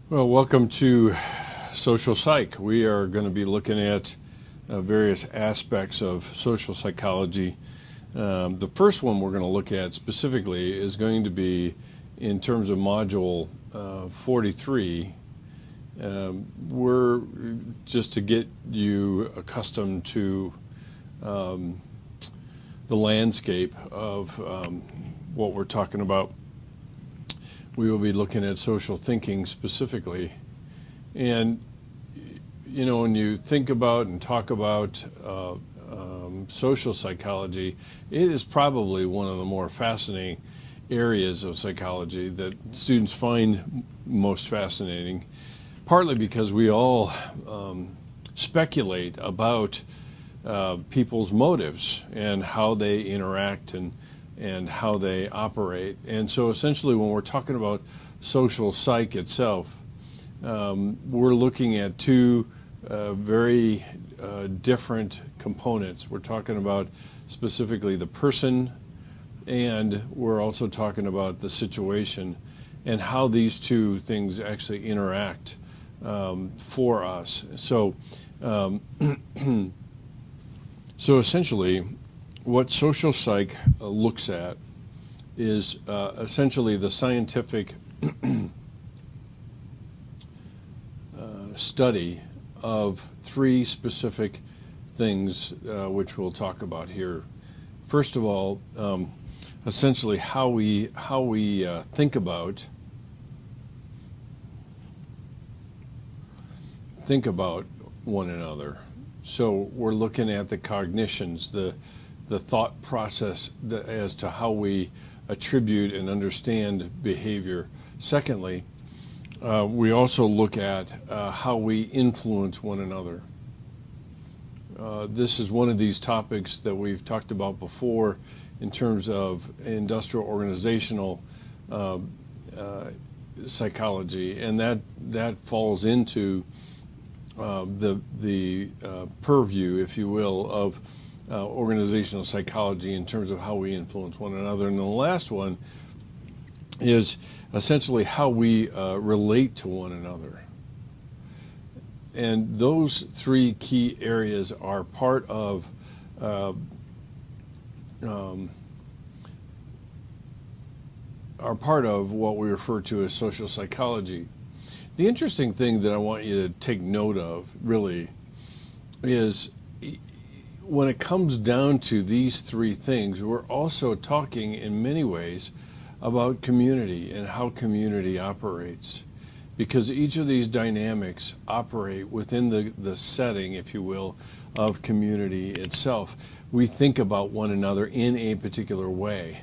Well, welcome to Social Psych. We are going to be looking at various aspects of social psychology. The first one we're going to look at specifically is going to be in terms of Module 43. We're just to get you accustomed to the landscape of what we're talking about. We will be looking at social thinking specifically. And, you know, when you think about and talk about social psychology, it is probably one of the more fascinating areas of psychology that students find most fascinating, partly because we all speculate about people's motives and how they interact and how they operate. And so essentially when we're talking about social psych itself, we're looking at two very different components. We're talking about specifically the person, and we're also talking about the situation and how these two things actually interact for us. So, so essentially, what social psych looks at is essentially the scientific study of three specific things which we'll talk about here. First of all, essentially how we think about one another. So we're looking at the cognitions, the thought process as to how we attribute and understand behavior. Secondly, we also look at how we influence one another. This is one of these topics that we've talked about before in terms of industrial organizational psychology, and that falls into the purview, if you will, of organizational psychology in terms of how we influence one another. And the last one is essentially how we relate to one another. And those three key areas are part of what we refer to as social psychology. The interesting thing that I want you to take note of, really, is when it comes down to these three things, we're also talking in many ways about community and how community operates, because each of these dynamics operate within the setting, if you will, of community itself. We think about one another in a particular way.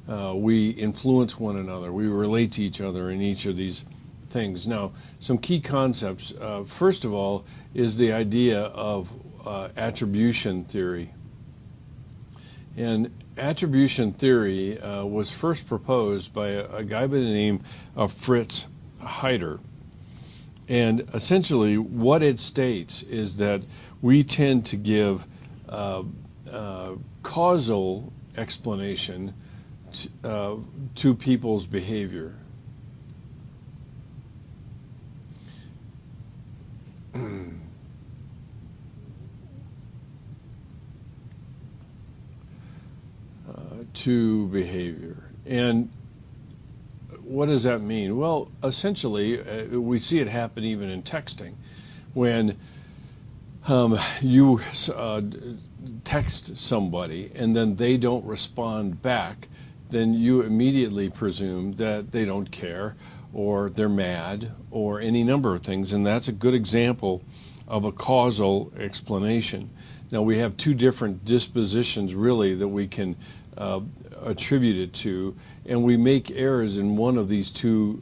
We influence one another. We relate to each other in each of these things. Now, some key concepts. First of all is the idea of attribution theory. And attribution theory was first proposed by a guy by the name of Fritz Heider. And essentially what it states is that we tend to give causal explanation to people's behavior. To behavior. And what does that mean? Well, essentially, we see it happen even in texting. When you text somebody and then they don't respond back, then you immediately presume that they don't care, or they're mad, or any number of things, and that's a good example of a causal explanation. Now, we have two different dispositions, really, that we can attribute it to, and we make errors in one of these two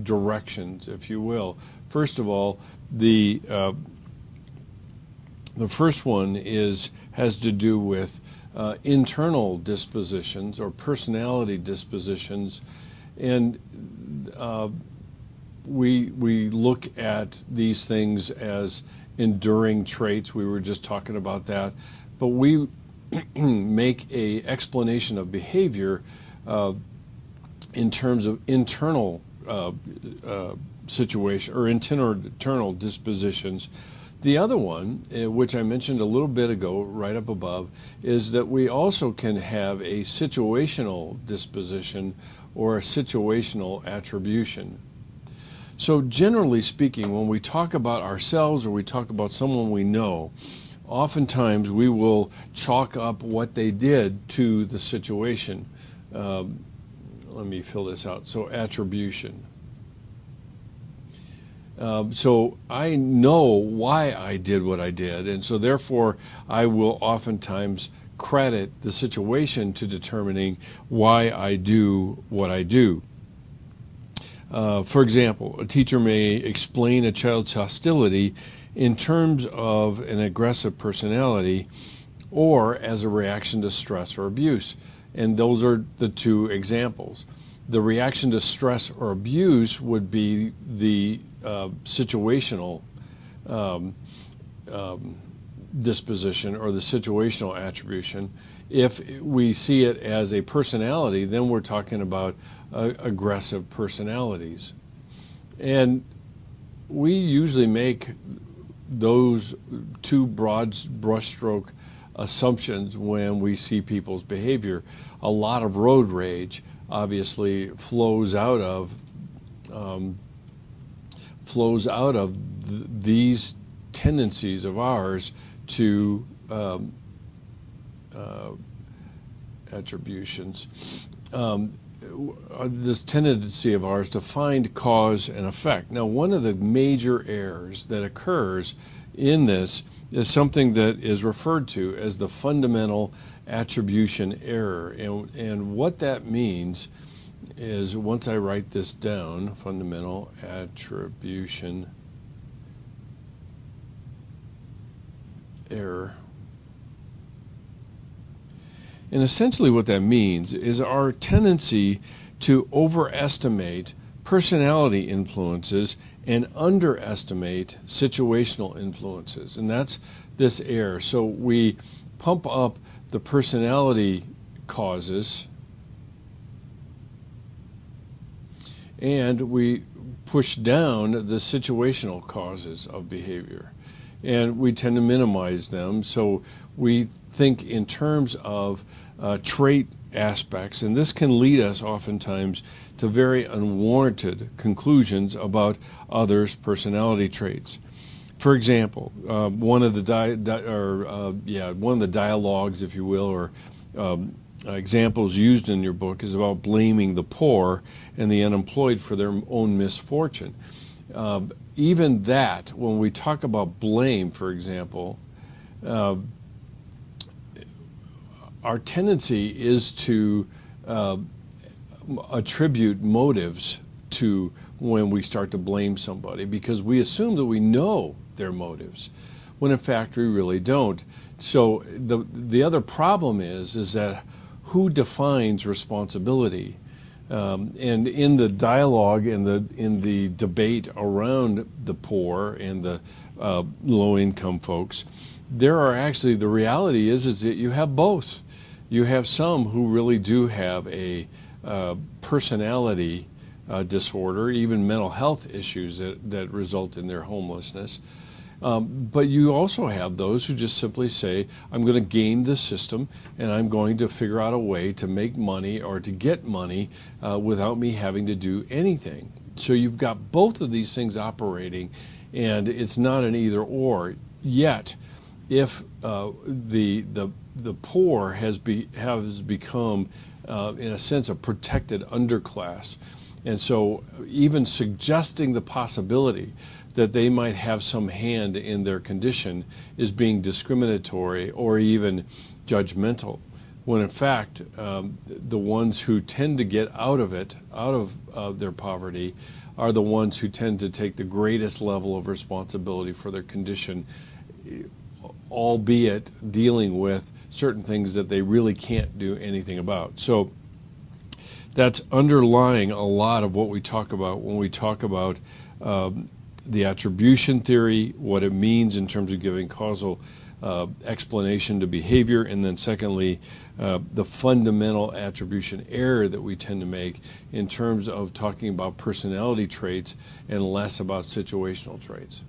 directions, if you will. First of all, the first one has to do with internal dispositions or personality dispositions, and we look at these things as enduring traits. We were just talking about that, but we make a explanation of behavior in terms of internal situation or internal dispositions. The other one, which I mentioned a little bit ago, right up above, is that we also can have a situational disposition or a situational attribution. So generally speaking, when we talk about ourselves or we talk about someone we know, oftentimes we will chalk up what they did to the situation. Let me fill this out. So attribution. So I know why I did what I did, and so therefore I will oftentimes credit the situation to determining why I do what I do. For example, a teacher may explain a child's hostility in terms of an aggressive personality or as a reaction to stress or abuse. And those are the two examples. The reaction to stress or abuse would be the situational disposition or the situational attribution. If we see it as a personality, then we're talking about aggressive personalities. And we usually make those two broad brushstroke assumptions when we see people's behavior. A lot of road rage obviously flows out of these tendencies of ours to attributions. This tendency of ours to find cause and effect. Now, one of the major errors that occurs in this is something that is referred to as the fundamental attribution error. And what that means is, once I write this down, fundamental attribution error. And essentially what that means is our tendency to overestimate personality influences and underestimate situational influences. And that's this error. So we pump up the personality causes and we push down the situational causes of behavior. And we tend to minimize them. So we think in terms of trait aspects, and this can lead us oftentimes to very unwarranted conclusions about others' personality traits. For example, one of the dialogues, if you will, or examples used in your book is about blaming the poor and the unemployed for their own misfortune. Even that, when we talk about blame, for example, our tendency is to attribute motives to when we start to blame somebody, because we assume that we know their motives, when in fact we really don't. So the other problem is that who defines responsibility? And in the dialogue, in the debate around the poor and the low-income folks, there are actually, the reality is that you have both. You have some who really do have a personality disorder, even mental health issues that result in their homelessness. But you also have those who just simply say, I'm going to game the system and I'm going to figure out a way to make money or to get money without me having to do anything. So you've got both of these things operating, and it's not an either or. Yet, if the poor has become, in a sense, a protected underclass, and so even suggesting the possibility that they might have some hand in their condition is being discriminatory or even judgmental, when in fact the ones who tend to get out of their poverty are the ones who tend to take the greatest level of responsibility for their condition, albeit dealing with certain things that they really can't do anything about. So that's underlying a lot of what we talk about when we talk about the attribution theory, what it means in terms of giving causal explanation to behavior, and then secondly, the fundamental attribution error that we tend to make in terms of talking about personality traits and less about situational traits.